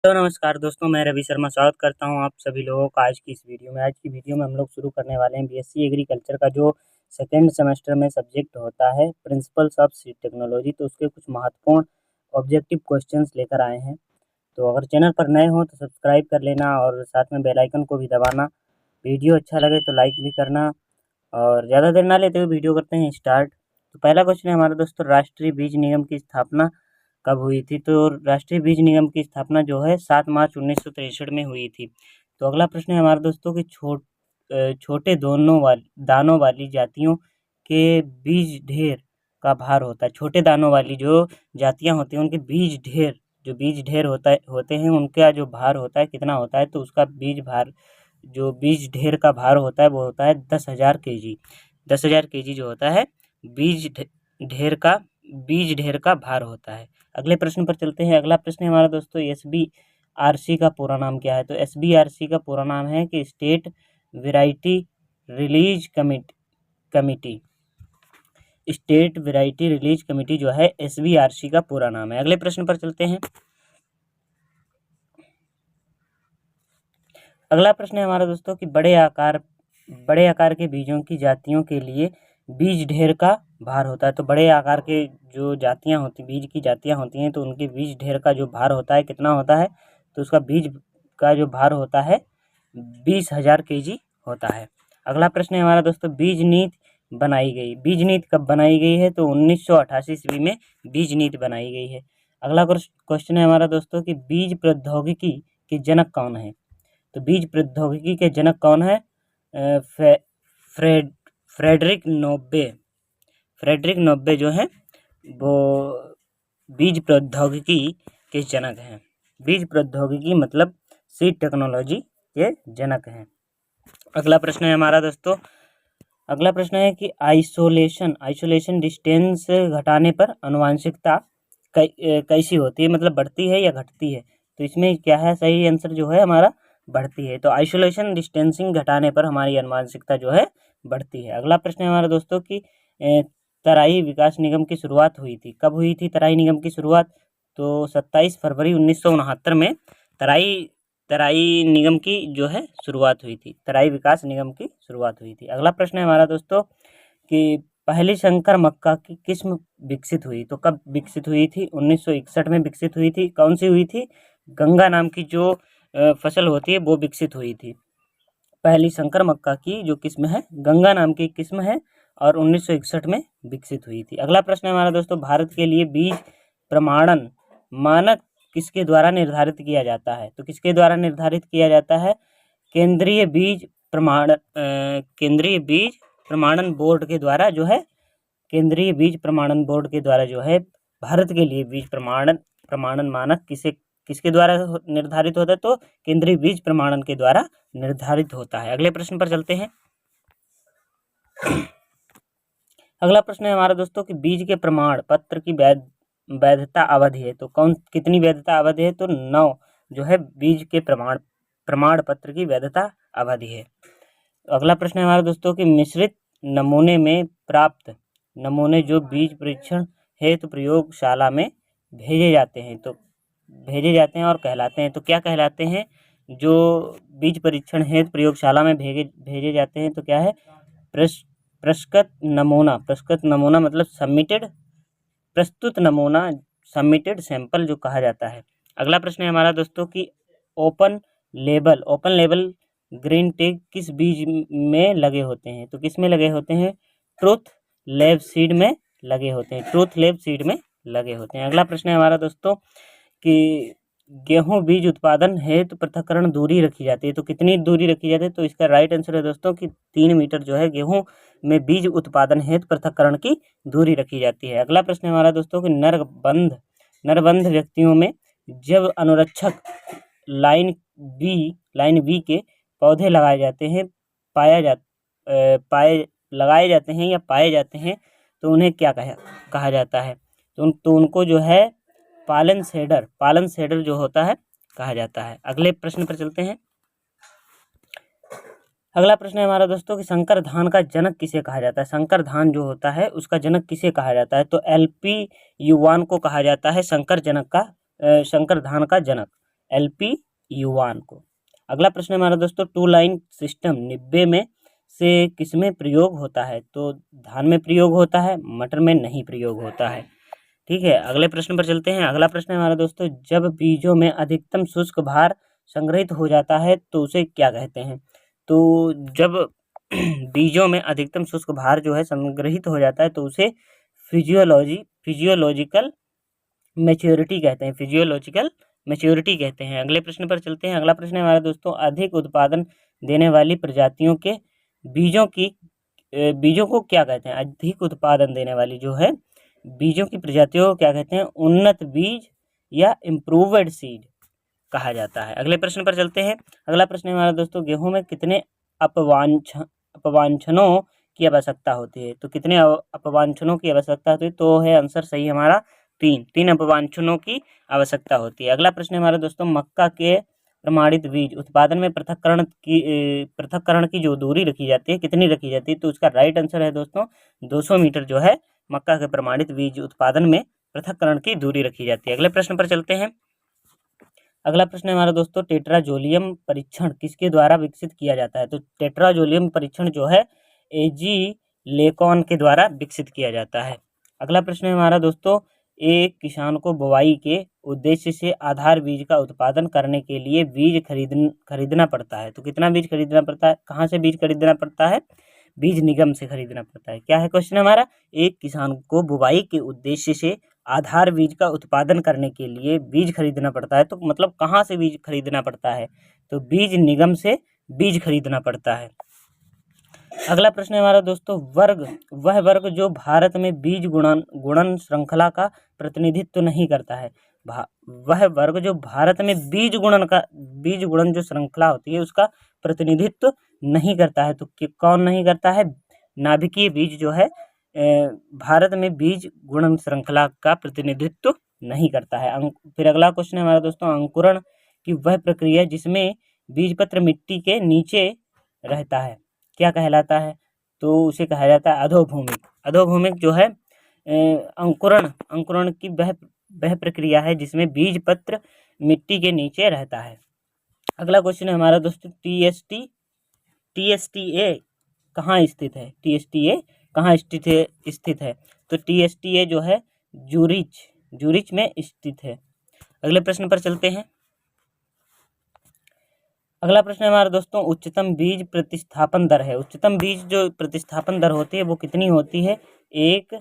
तो नमस्कार दोस्तों, मैं रवि शर्मा स्वागत करता हूं आप सभी लोगों का आज की इस वीडियो में। आज की वीडियो में हम लोग शुरू करने वाले हैं बीएससी एग्रीकल्चर का जो सेकेंड सेमेस्टर में सब्जेक्ट होता है प्रिंसिपल्स ऑफ सीड टेक्नोलॉजी। तो उसके कुछ महत्वपूर्ण ऑब्जेक्टिव क्वेश्चंस लेकर आए हैं। तो अगर चैनल पर नए हो तो सब्सक्राइब कर लेना और साथ में बेल आइकन को भी दबाना। वीडियो अच्छा लगे तो लाइक भी करना। और ज़्यादा देर ना लेते हुए वीडियो करते हैं स्टार्ट। तो पहला क्वेश्चन है हमारा दोस्तों, राष्ट्रीय बीज निगम की स्थापना कब हुई थी? तो राष्ट्रीय बीज निगम की स्थापना जो है 7 मार्च 1963 में हुई थी। तो अगला प्रश्न है हमारे दोस्तों कि छोटे दानों वाली जातियों के बीज ढेर का भार होता है। छोटे दानों वाली जो जातियां होती हैं उनके बीज ढेर होते हैं, उनका जो भार होता है कितना होता है? तो उसका बीज ढेर का भार होता है वो होता है 10,000 kg। 10,000 kg जो होता है बीज ढेर का बीज ढेर का भार होता है। अगले प्रश्न पर चलते हैं। अगला प्रश्न है हमारा दोस्तों, SBRC का पूरा नाम क्या है? तो SBRC का पूरा नाम है कि state variety release committee. State variety release committee जो है SBRC का पूरा नाम है। अगले प्रश्न पर चलते हैं। अगला प्रश्न है हमारा दोस्तों कि बड़े आकार के बीजों की जातियों के लिए बीज ढेर का भार होता है। तो बड़े आकार के जो बीज की जातियां होती हैं तो उनके बीज ढेर का जो भार होता है कितना होता है? तो उसका बीज का जो भार होता है 20,000 kg होता है। अगला प्रश्न है हमारा दोस्तों, बीज नीति बनाई गई। बीज नीति कब बनाई गई है? तो 1988 ईस्वी में बीज नीति बनाई गई है। अगला क्वेश्चन है हमारा दोस्तों कि बीज प्रौद्योगिकी के जनक कौन है? तो बीज प्रौद्योगिकी के जनक कौन है? फ्रेडरिक नोबे। फ्रेडरिक नोबे जो है वो बीज प्रौद्योगिकी के जनक हैं। बीज प्रौद्योगिकी मतलब सीड टेक्नोलॉजी के जनक हैं। अगला प्रश्न है हमारा दोस्तों, अगला प्रश्न है कि आइसोलेशन डिस्टेंस घटाने पर आनुवंशिकता कैसी होती है? मतलब बढ़ती है या घटती है? तो इसमें क्या है? सही आंसर जो है हमारा बढ़ती है। तो आइसोलेशन डिस्टेंसिंग घटाने पर हमारी आनुवंशिकता जो है बढ़ती है। अगला प्रश्न है हमारा दोस्तों कि तराई विकास निगम की शुरुआत हुई थी। कब हुई थी तराई निगम की शुरुआत? तो 27 फरवरी 1969 में तराई निगम की जो है शुरुआत हुई थी। तराई विकास निगम की शुरुआत हुई थी। अगला प्रश्न है हमारा दोस्तों कि पहली संकर मक्का की किस्म विकसित हुई। तो कब विकसित हुई थी? 1961 में विकसित हुई थी। कौन सी हुई थी? गंगा नाम की जो फसल होती है वो विकसित हुई थी। पहली संकर मक्का की जो किस्म है गंगा नाम की किस्म है और 1961 में विकसित हुई थी। अगला प्रश्न है हमारा दोस्तों, भारत के लिए बीज प्रमाणन मानक किसके द्वारा निर्धारित किया जाता है? तो किसके द्वारा निर्धारित किया जाता है? केंद्रीय बीज प्रमाणन बोर्ड के द्वारा जो है केंद्रीय बीज प्रमाणन बोर्ड के द्वारा जो है भारत के लिए बीज प्रमाणन मानक किसके द्वारा निर्धारित होता है? तो केंद्रीय बीज प्रमाणन के द्वारा निर्धारित होता है। अगले प्रश्न पर चलते हैं। अगला प्रश्न है हमारा दोस्तों कि बीज के प्रमाण पत्र की वैधता अवधि है। तो कितनी वैधता अवधि है? तो 9 जो है बीज के प्रमाण पत्र की वैधता अवधि है। अगला प्रश्न है हमारा दोस्तों कि मिश्रित नमूने में प्राप्त नमूने जो बीज परीक्षण हेतु प्रयोगशाला में भेजे जाते हैं और कहलाते हैं। तो क्या कहलाते हैं? जो बीज परीक्षण हेतु प्रयोगशाला में भेजे जाते हैं तो क्या है? प्रस्तुत नमूना मतलब प्रस्तुत नमूना सबमिटेड सैंपल जो कहा जाता है। अगला प्रश्न है हमारा दोस्तों कि ओपन लेबल ग्रीन टैग किस बीज में लगे होते हैं? तो किस में लगे होते हैं? ट्रूथ लैब सीड में लगे होते हैं। अगला प्रश्न है हमारा दोस्तों कि गेहूं बीज उत्पादन हेतु पृथक्करण दूरी रखी जाती है। तो कितनी दूरी रखी जाती है? तो इसका राइट आंसर है दोस्तों कि 3 मीटर जो है गेहूं में बीज उत्पादन हेतु पृथक्करण की दूरी रखी जाती है। अगला प्रश्न है हमारा दोस्तों कि नरबंध व्यक्तियों में जब अनुरक्षक लाइन बी के पौधे लगाए जाते हैं या पाए जाते हैं तो उन्हें क्या कहा जाता है? तो उनको जो है पालन सेडर जो होता है कहा जाता है। अगले प्रश्न पर चलते हैं। अगला प्रश्न है हमारा दोस्तों कि संकर धान का जनक किसे कहा जाता है? संकर धान जो होता है उसका जनक किसे कहा जाता है? तो LP युवान को कहा जाता है संकर धान का जनक। LP युवान को। अगला प्रश्न हमारा दोस्तों, 2 लाइन सिस्टम 90 में से किसमें प्रयोग होता है? तो धान में प्रयोग होता है, मटर में नहीं प्रयोग होता है। ठीक है, अगले प्रश्न पर चलते हैं। अगला प्रश्न है हमारा दोस्तों, जब बीजों में अधिकतम शुष्क भार संग्रहित हो जाता है तो उसे क्या कहते हैं? तो जब बीजों में अधिकतम शुष्क भार जो है संग्रहित हो जाता है तो उसे फिजियोलॉजिकल मैच्योरिटी कहते हैं, फिजियोलॉजिकल मैच्योरिटी कहते हैं। अगले प्रश्न पर चलते हैं। अगला प्रश्न है हमारा दोस्तों, अधिक उत्पादन देने वाली प्रजातियों के बीजों को क्या कहते हैं? अधिक उत्पादन देने वाली जो है बीजों की प्रजातियों को क्या कहते हैं? उन्नत बीज या इम्प्रूव्ड सीड कहा जाता है। अगले प्रश्न पर चलते हैं। अगला प्रश्न है हमारा दोस्तों, गेहूं में कितने अपवांछनों की आवश्यकता होती है? तो कितने अपवांछनों की आवश्यकता होती है? तो है आंसर सही हमारा 3 अपवांछनों की आवश्यकता होती है। अगला प्रश्न है हमारा दोस्तों, मक्का के प्रमाणित बीज उत्पादन में पृथक्करण की जो दूरी रखी जाती है कितनी रखी जाती है? तो उसका राइट आंसर है दोस्तों 200 मीटर जो है मक्का के प्रमाणित बीज उत्पादन में पृथक्करण की दूरी रखी जाती है। अगले प्रश्न पर चलते हैं। अगला प्रश्न है हमारा दोस्तों, टेट्राजोलियम परीक्षण किसके द्वारा विकसित किया जाता है? तो टेट्राजोलियम परीक्षण जो है एजी लेकॉन के द्वारा विकसित किया जाता है। अगला प्रश्न है हमारा दोस्तों, एक किसान को बुवाई के उद्देश्य से आधार बीज का उत्पादन करने के लिए बीज खरीदना पड़ता है। तो कितना बीज खरीदना पड़ता है? कहाँ से बीज खरीदना पड़ता है? बीज निगम से खरीदना पड़ता है। क्या है क्वेश्चन हमारा? एक किसान को बुवाई के उद्देश्य से आधार बीज का उत्पादन करने के लिए बीज खरीदना पड़ता है। तो मतलब कहाँ से बीज खरीदना पड़ता है? तो बीज निगम से बीज खरीदना पड़ता है। अगला प्रश्न है हमारा दोस्तों, वह वर्ग जो भारत में बीज गुणन श्रृंखला का प्रतिनिधित्व नहीं करता है। वह वर्ग जो भारत में बीज गुणन जो श्रृंखला होती है उसका प्रतिनिधित्व नहीं करता है। तो कौन नहीं करता है? नाभिकीय बीज जो है भारत में बीज गुणन श्रृंखला का प्रतिनिधित्व नहीं करता है। फिर अगला क्वेश्चन है हमारा दोस्तों, अंकुरण की वह प्रक्रिया जिसमें बीजपत्र मिट्टी के नीचे रहता है क्या कहलाता है? तो उसे कहा जाता है अधोभूमिक। अधोभूमिक जो है अंकुरण की वह प्रक्रिया है जिसमें बीज पत्र मिट्टी के नीचे रहता है। अगला क्वेश्चन है हमारा दोस्तों, TSTA कहाँ स्थित है? TSTA कहाँ स्थित है? तो TSTA जो है जूरिच में स्थित है। अगले प्रश्न पर चलते हैं। अगला प्रश्न है हमारा दोस्तों, उच्चतम बीज प्रतिस्थापन दर है। उच्चतम बीज जो प्रतिस्थापन दर होती है वो कितनी होती है? एक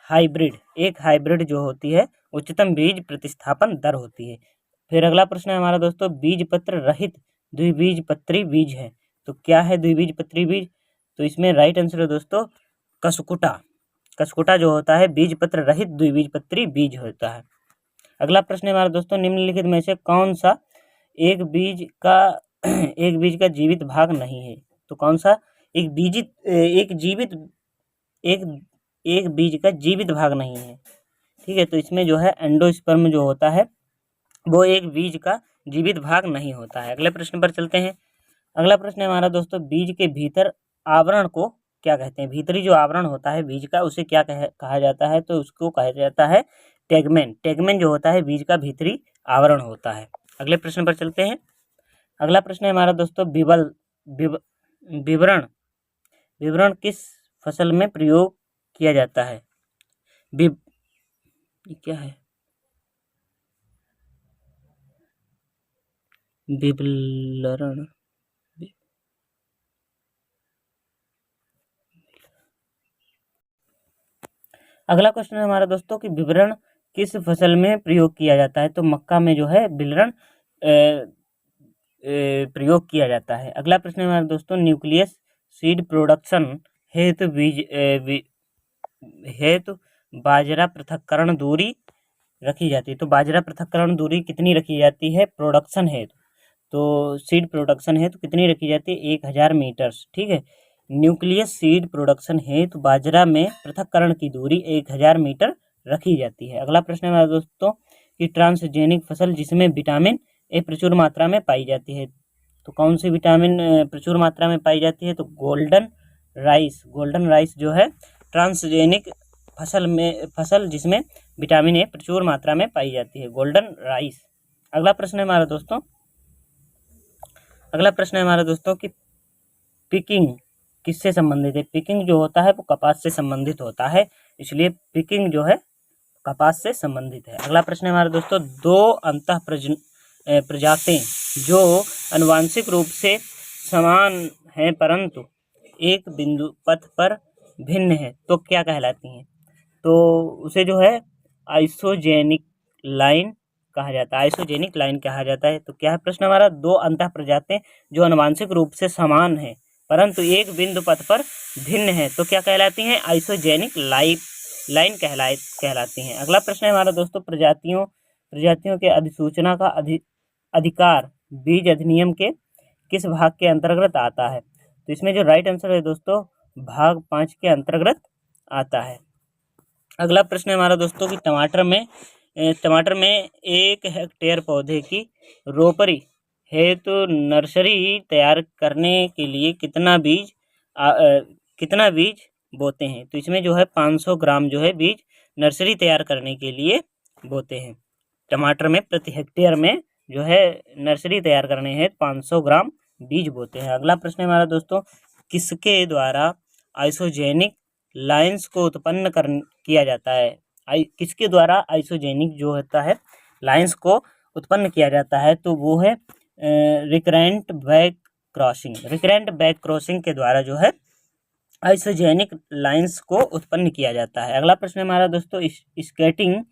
हाइब्रिड जो होती है उच्चतम बीज प्रतिस्थापन दर होती है। फिर अगला प्रश्न है हमारा दोस्तों, बीज पत्र रहित द्विबीजपत्री बीज है। तो क्या है द्विबीजपत्री बीज? तो इसमें राइट आंसर है दोस्तों कसकुटा जो होता है बीज पत्र रहित द्विबीजपत्री बीज होता है। अगला प्रश्न है हमारा दोस्तों, निम्नलिखित में से कौन सा एक बीज का जीवित भाग नहीं है? तो कौन सा एक बीज का जीवित भाग नहीं है? ठीक है, तो इसमें जो है एंडोस्पर्म जो होता है वो एक बीज का जीवित भाग नहीं होता है। अगले प्रश्न पर चलते हैं। अगला प्रश्न है हमारा दोस्तों, बीज के भीतर आवरण को क्या कहते हैं? भीतरी जो आवरण होता है बीज का उसे क्या कहा जाता है? तो उसको कहा जाता है टेगमेन जो होता है बीज का भीतरी आवरण होता है। अगले प्रश्न पर चलते हैं। अगला प्रश्न है हमारा दोस्तों, विवरण किस फसल में प्रयोग किया जाता है? क्या है? विवरण अगला क्वेश्चन है हमारा दोस्तों कि विवरण किस फसल में प्रयोग किया जाता है? तो मक्का में जो है विवरण प्रयोग किया जाता है। अगला प्रश्न है हमारे दोस्तों, न्यूक्लियस सीड प्रोडक्शन हेतु बाजरा पृथक्करण दूरी रखी जाती है। तो बाजरा पृथक्करण दूरी कितनी रखी जाती है? प्रोडक्शन हेतु तो सीड प्रोडक्शन हेतु कितनी रखी जाती है? 1000 मीटर्स। ठीक है, न्यूक्लियस सीड प्रोडक्शन हेतु बाजरा में पृथक्करण की दूरी 1000 मीटर रखी जाती है। अगला प्रश्न है हमारे दोस्तों कि ट्रांसजेनिक फसल जिसमें विटामिन ए प्रचुर मात्रा में पाई जाती है। तो कौन सी विटामिन प्रचुर मात्रा में पाई जाती है? तो गोल्डन राइस जो है ट्रांसजेनिक फसल जिसमें विटामिन ए प्रचुर मात्रा में पाई जाती है, गोल्डन राइस। अगला प्रश्न है हमारा दोस्तों कि पिकिंग किससे संबंधित है। पिकिंग जो होता है वो कपास से संबंधित होता है, इसलिए पिकिंग जो है कपास से संबंधित है। अगला प्रश्न है हमारे दोस्तों, दो अंतः प्रजातियां जो आनुवंशिक रूप से समान हैं परंतु एक बिंदु पथ पर भिन्न है तो क्या कहलाती हैं। तो उसे जो है आइसोजेनिक लाइन कहा जाता है। आइसोजेनिक लाइन कहा जाता है। तो क्या है प्रश्न हमारा, दो अंतः प्रजातियां जो आनुवंशिक रूप से समान है परंतु एक बिंदु पथ पर भिन्न है तो क्या कहलाती हैं, आइसोजेनिक लाइन कहलाती हैं। अगला प्रश्न है हमारा दोस्तों, प्रजातियों के अधिसूचना का अधिकार बीज अधिनियम के किस भाग के अंतर्गत आता है। तो इसमें जो राइट आंसर है दोस्तों, भाग 5 के अंतर्गत आता है। अगला प्रश्न है हमारा दोस्तों कि टमाटर में 1 हेक्टेयर पौधे की रोपरी हेतु नर्सरी तैयार करने के लिए कितना बीज बोते हैं। तो इसमें जो है 500 ग्राम जो है बीज नर्सरी तैयार करने के लिए बोते हैं। टमाटर में प्रति हेक्टेयर में जो है नर्सरी तैयार करने हैं 500 ग्राम बीज बोते हैं। अगला प्रश्न है हमारा दोस्तों, किसके द्वारा आइसोजेनिक लाइंस को उत्पन्न किया जाता है। किसके द्वारा आइसोजेनिक जो होता है लाइंस को उत्पन्न किया जाता है। तो वो है रिकरेंट बैक क्रॉसिंग के द्वारा जो है आइसोजेनिक लाइंस को उत्पन्न किया जाता है। अगला प्रश्न है हमारा दोस्तों, स्केटिंग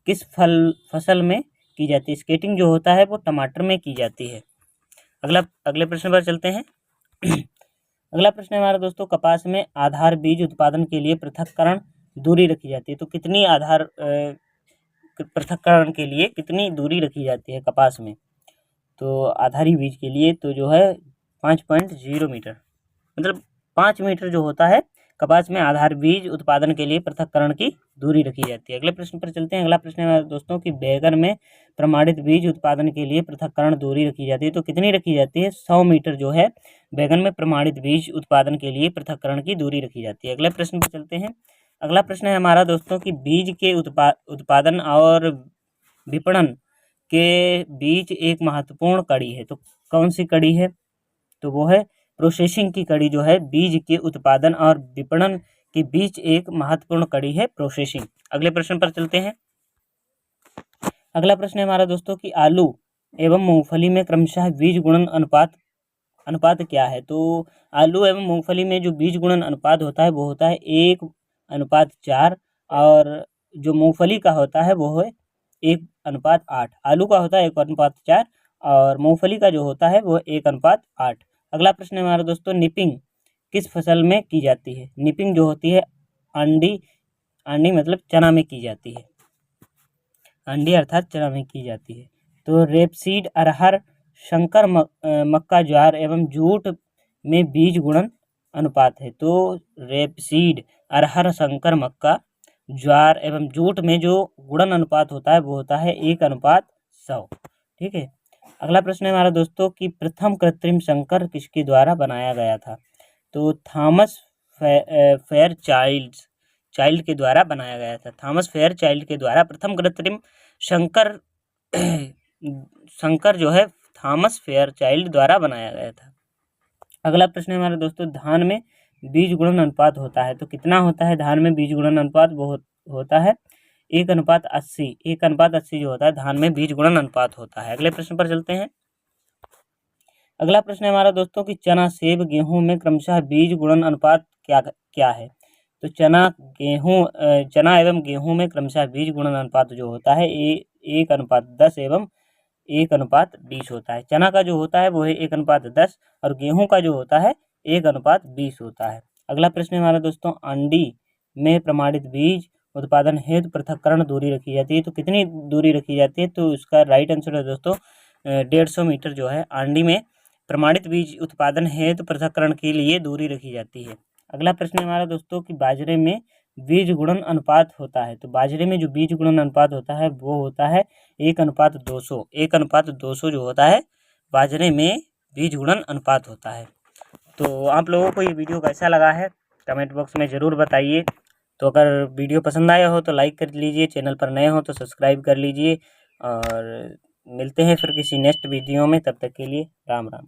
किस फसल में की जाती है। स्केटिंग जो होता है वो टमाटर में की जाती है। अगले प्रश्न पर चलते हैं। अगला प्रश्न है हमारा दोस्तों, कपास में आधार बीज उत्पादन के लिए पृथक्करण दूरी रखी जाती है। तो कितनी आधार पृथक्करण के लिए कितनी दूरी रखी जाती है कपास में। तो आधारी बीज के लिए तो जो है 5.0 मीटर, मतलब 5 मीटर जो होता है कपास में आधार बीज उत्पादन के लिए पृथक्करण की दूरी रखी जाती है। अगले प्रश्न पर चलते हैं। अगला प्रश्न है दोस्तों कि बैगन में प्रमाणित बीज उत्पादन के लिए पृथक्करण दूरी रखी जाती है। तो कितनी रखी जाती है, 100 मीटर जो है बैगन में प्रमाणित बीज उत्पादन के लिए पृथक्करण की दूरी रखी जाती है। अगले प्रश्न पर चलते हैं। अगला प्रश्न है हमारा दोस्तों कि बीज के उत्पादन और विपणन के बीच एक महत्वपूर्ण कड़ी है। तो कौन सी कड़ी है, तो वो है प्रोसेसिंग की कड़ी जो है बीज के उत्पादन और विपणन के बीच एक महत्वपूर्ण कड़ी है प्रोसेसिंग। अगले प्रश्न पर चलते हैं। अगला प्रश्न है हमारा दोस्तों कि आलू एवं मूंगफली में क्रमशः बीज गुणन अनुपात क्या है। तो आलू एवं मूंगफली में जो बीज गुणन अनुपात होता है वो होता है 1:4 और जो मूंगफली का होता है वो है 1:8। आलू का होता है 1:4 और मूंगफली का जो होता है वो 1:8। अगला प्रश्न है हमारा दोस्तों, निपिंग किस फसल में की जाती है। निपिंग जो होती है अंडी मतलब चना में की जाती है। अंडी अर्थात चना में की जाती है। तो रेपसीड, अरहर, शंकर मक्का, ज्वार एवं जूट में बीज गुणन अनुपात है। तो रेपसीड, अरहर, शंकर मक्का, ज्वार एवं जूट में जो गुणन अनुपात होता है वो होता है 1:100। ठीक है। अगला प्रश्न है हमारा दोस्तों कि प्रथम कृत्रिम संकर किसके द्वारा बनाया गया था। तो थॉमस फेयरचाइल्ड के द्वारा बनाया गया था। थॉमस फेयरचाइल्ड के द्वारा प्रथम कृत्रिम संकर जो है थॉमस फेयरचाइल्ड द्वारा बनाया गया था। अगला प्रश्न है हमारे दोस्तों, धान में बीज गुणन अनुपात होता है। तो कितना होता है धान में बीज गुणन अनुपात, वो होता है 1:80। 1:80 जो होता है धान में बीज गुणन अनुपात होता है। अगले प्रश्न पर चलते हैं। अगला प्रश्न है हमारा दोस्तों कि चना, सेब, गेहूं में क्रमशः बीज गुणन अनुपात क्या है। तो चना एवं गेहूं में क्रमशः बीज गुणन अनुपात जो होता है 1:10 एवं 1:20 होता है। चना का जो होता है वो है 1:10 और गेहूं का जो होता है 1:20 होता है। अगला प्रश्न है हमारा दोस्तों, अंडी में प्रमाणित बीज उत्पादन हेतु पृथक्करण दूरी रखी जाती है। तो कितनी दूरी रखी जाती है, तो इसका राइट आंसर है दोस्तों 150 मीटर जो है अंडी में प्रमाणित बीज उत्पादन हेतु पृथक्करण के लिए दूरी रखी जाती है। अगला प्रश्न है हमारा दोस्तों कि बाजरे में बीज गुणन अनुपात होता है। तो बाजरे में जो बीज गुणन अनुपात होता है वो होता है 1:200। 1:200 जो होता है बाजरे में बीज गुणन अनुपात होता है। तो आप लोगों को ये वीडियो कैसा लगा है कमेंट बॉक्स में ज़रूर बताइए। तो अगर वीडियो पसंद आया हो तो लाइक कर लीजिए, चैनल पर नए हो तो सब्सक्राइब कर लीजिए और मिलते हैं फिर किसी नेक्स्ट वीडियो में, तब तक के लिए राम राम।